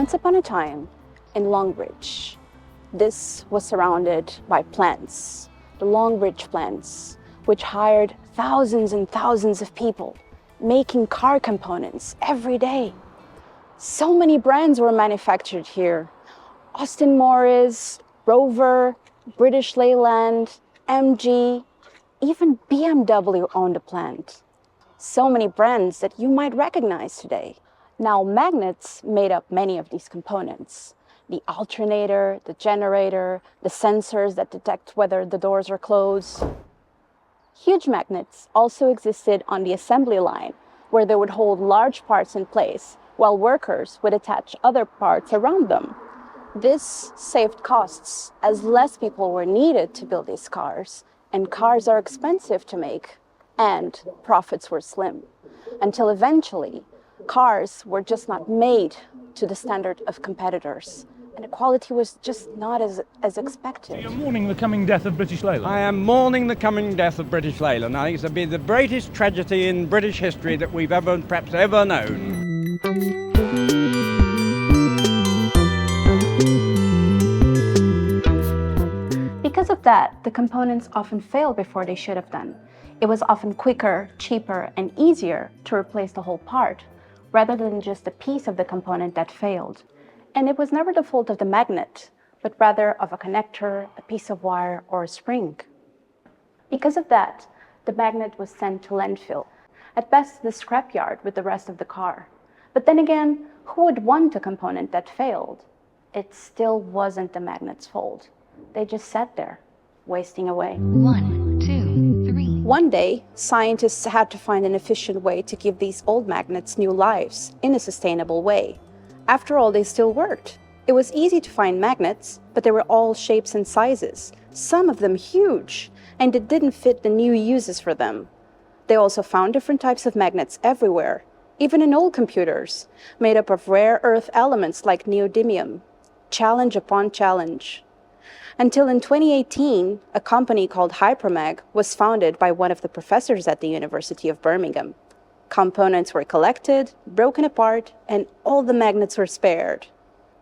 Once upon a time, in Longbridge, this was surrounded by plants, the Longbridge plants, which hired thousands and thousands of people, making car components every day. So many brands were manufactured here. Austin Morris, Rover, British Leyland, MG, even BMW owned a plant. So many brands that you might recognize today. Now, magnets made up many of these components. The alternator, the generator, the sensors that detect whether the doors are closed. Huge magnets also existed on the assembly line, where they would hold large parts in place, while workers would attach other parts around them. This saved costs, as less people were needed to build these cars, and cars are expensive to make, and profits were slim, until eventually cars were just not made to the standard of competitors, and the quality was just not as expected. So you're mourning the coming death of British Leyland? I am mourning the coming death of British Leyland. I think it's been the greatest tragedy in British history that we've perhaps ever known. Because of that, the components often failed before they should have done. It was often quicker, cheaper, and easier to replace the whole part, rather than just a piece of the component that failed. And it was never the fault of the magnet, but rather of a connector, a piece of wire, or a spring. Because of that, the magnet was sent to landfill, at best the scrapyard with the rest of the car. But then again, who would want a component that failed? It still wasn't the magnet's fault. They just sat there, wasting away. 1, 2, 3. One day, scientists had to find an efficient way to give these old magnets new lives in a sustainable way. After all, they still worked. It was easy to find magnets, but they were all shapes and sizes, some of them huge, and it didn't fit the new uses for them. They also found different types of magnets everywhere, even in old computers, made up of rare earth elements like neodymium. Challenge upon challenge. Until in 2018, a company called Hypermag was founded by one of the professors at the University of Birmingham. Components were collected, broken apart, and all the magnets were spared.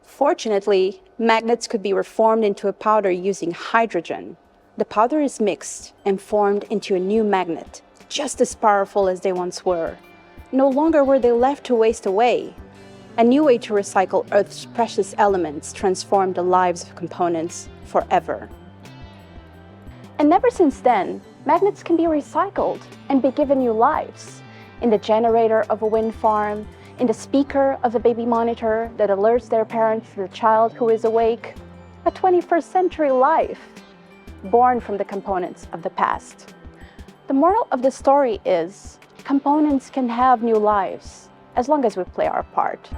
Fortunately, magnets could be reformed into a powder using hydrogen. The powder is mixed and formed into a new magnet, just as powerful as they once were. No longer were they left to waste away. A new way to recycle Earth's precious elements transformed the lives of components forever. And ever since then, magnets can be recycled and be given new lives. In the generator of a wind farm, in the speaker of a baby monitor that alerts their parents to the child who is awake. A 21st century life, born from the components of the past. The moral of the story is, components can have new lives, as long as we play our part.